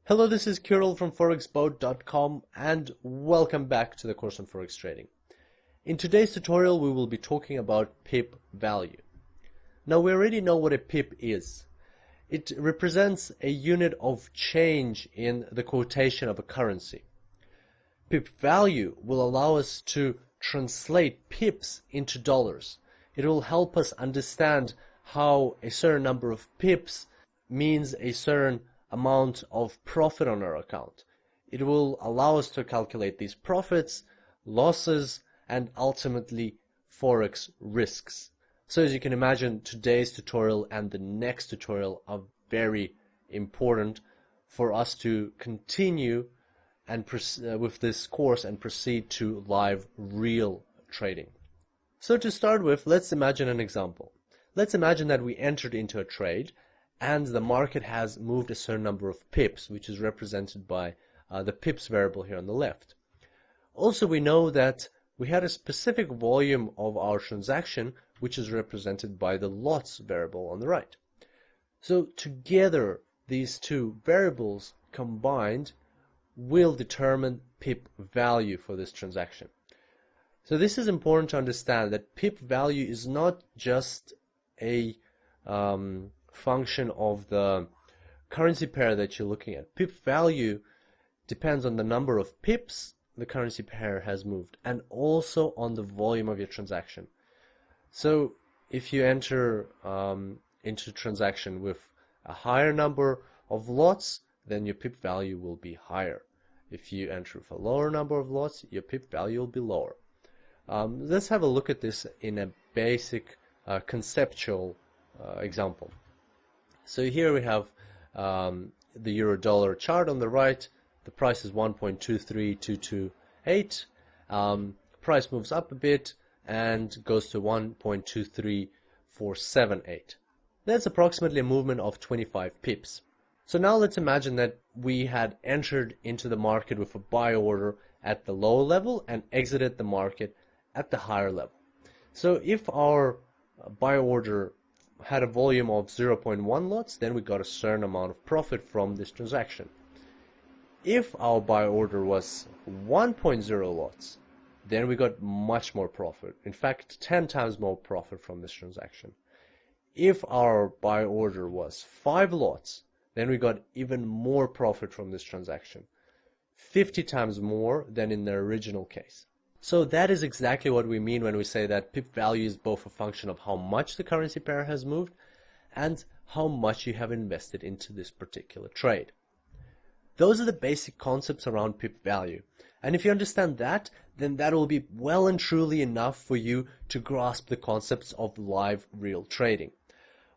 Hello, this is Kirill from forexboat.com and welcome back to the course on Forex trading. In today's tutorial we will be talking about Pip value. Now we already know what a Pip is. It represents a unit of change in the quotation of a currency. Pip value will allow us to translate pips into dollars. It will help us understand how a certain number of pips means a certain amount of profit on our account. It will allow us to calculate these profits, losses, and ultimately Forex risks. So as you can imagine, today's tutorial and the next tutorial are very important for us to continue and with this course and proceed to live real trading. So to start with, let's imagine an example. Let's imagine that we entered into a trade and the market has moved a certain number of pips, which is represented by the pips variable here on the left. Also, we know that we had a specific volume of our transaction, which is represented by the lots variable on the right. So together, these two variables combined will determine Pip value for this transaction. So this is important to understand that Pip value is not just a function of the currency pair that you're looking at. Pip value depends on the number of pips the currency pair has moved and also on the volume of your transaction. So if you enter into transaction with a higher number of lots, then your Pip value will be higher. If you enter with a lower number of lots, your Pip value will be lower. Let's have a look at this in a basic conceptual example. So here we have the euro-dollar chart on the right. The price is 1.23228. Price moves up a bit and goes to 1.23478. That's approximately a movement of 25 pips. So now let's imagine that we had entered into the market with a buy order at the lower level and exited the market at the higher level. So if our buy order had a volume of 0.1 lots, then we got a certain amount of profit from this transaction. If our buy order was 1.0 lots, then we got much more profit. In fact, 10 times more profit from this transaction. If our buy order was 5 lots, then we got even more profit from this transaction. 50 times more than in the original case. So that is exactly what we mean when we say that Pip value is both a function of how much the currency pair has moved and how much you have invested into this particular trade. Those are the basic concepts around Pip value. And if you understand that, then that will be well and truly enough for you to grasp the concepts of live real trading.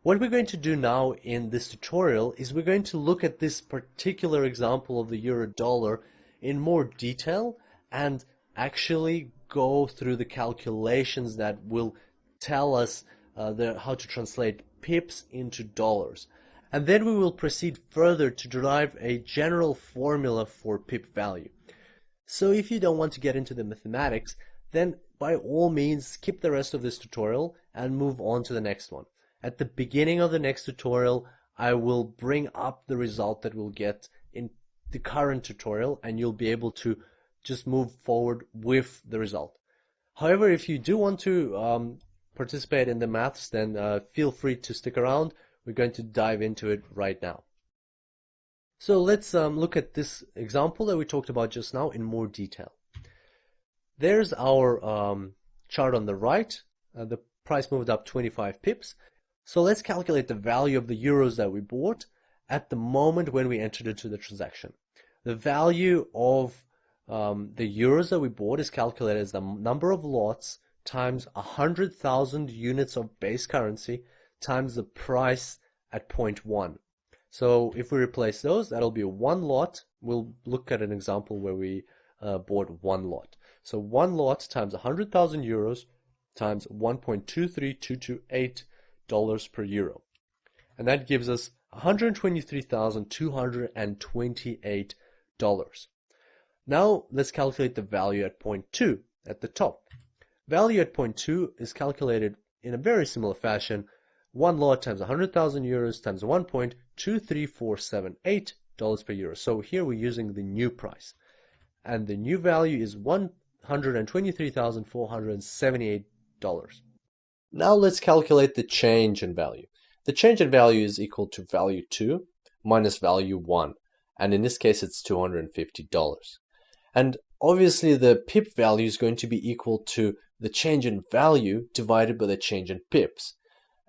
What we're going to do now in this tutorial is we're going to look at this particular example of the euro-dollar in more detail and actually go through the calculations that will tell us how to translate pips into dollars. And then we will proceed further to derive a general formula for Pip value. So if you don't want to get into the mathematics, then by all means skip the rest of this tutorial and move on to the next one. At the beginning of the next tutorial, I will bring up the result that we'll get in the current tutorial and you'll be able to just move forward with the result. However, if you do want to participate in the maths, then feel free to stick around. We're going to dive into it right now. So let's look at this example that we talked about just now in more detail. There's our chart on the right. The price moved up 25 pips. So let's calculate the value of the euros that we bought at the moment when we entered into the transaction. The value of the euros that we bought is calculated as the number of lots times 100,000 units of base currency times the price at 0.1. So if we replace those, that'll be 1 lot. We'll look at an example where we bought 1 lot. So 1 lot times 100,000 euros times 1.23228 dollars per euro. And that gives us $123,228. Now let's calculate the value at point 2 at the top. Value at point 2 is calculated in a very similar fashion. 1 lot times 100,000 euros times 1.23478 per euro. So here we're using the new price. And the new value is $123,478. Now let's calculate the change in value. The change in value is equal to value 2 minus value 1. And in this case, it's $250. And obviously, the pip value is going to be equal to the change in value divided by the change in pips.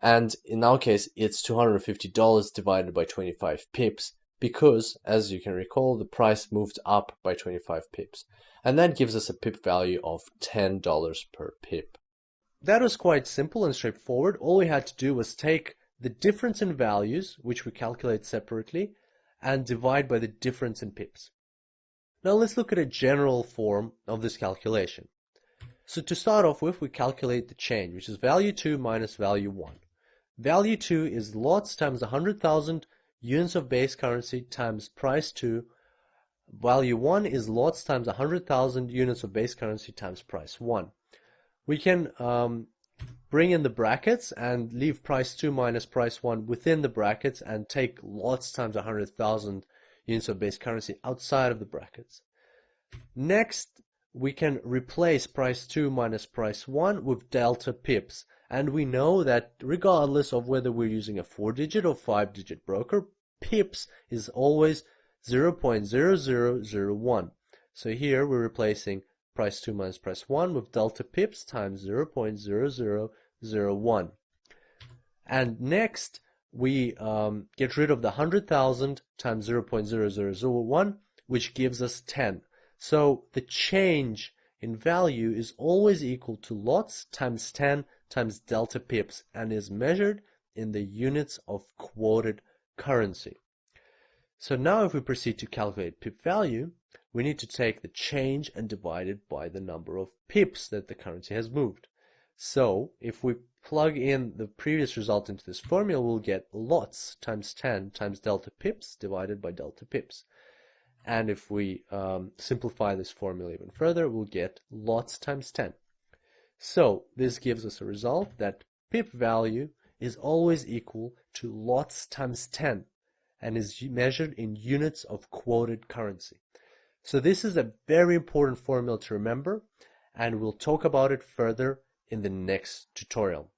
And in our case, it's $250 divided by 25 pips because, as you can recall, the price moved up by 25 pips. And that gives us a pip value of $10 per pip. That was quite simple and straightforward. All we had to do was take the difference in values, which we calculate separately, and divide by the difference in pips. Now let's look at a general form of this calculation. So to start off with, we calculate the change, which is value 2 minus value 1. Value 2 is lots times 100,000 units of base currency times price 2. Value 1 is lots times 100,000 units of base currency times price 1. We can bring in the brackets and leave price 2 minus price 1 within the brackets and take lots times 100,000 units of base currency outside of the brackets. Next, we can replace price 2 minus price 1 with delta pips. And we know that regardless of whether we're using a 4-digit or 5-digit broker, pips is always 0.0001. So here we're replacing price 2 minus price 1 with delta pips times 0.0001. And next, we get rid of the 100,000 times 0.0001, which gives us 10. So the change in value is always equal to lots times 10 times delta pips and is measured in the units of quoted currency. So now if we proceed to calculate pip value, we need to take the change and divide it by the number of pips that the currency has moved. So if we plug in the previous result into this formula, we'll get lots times 10 times delta pips divided by delta pips. And if we simplify this formula even further, we'll get lots times 10. So this gives us a result that pip value is always equal to lots times 10 and is measured in units of quoted currency. So this is a very important formula to remember, and we'll talk about it further in the next tutorial.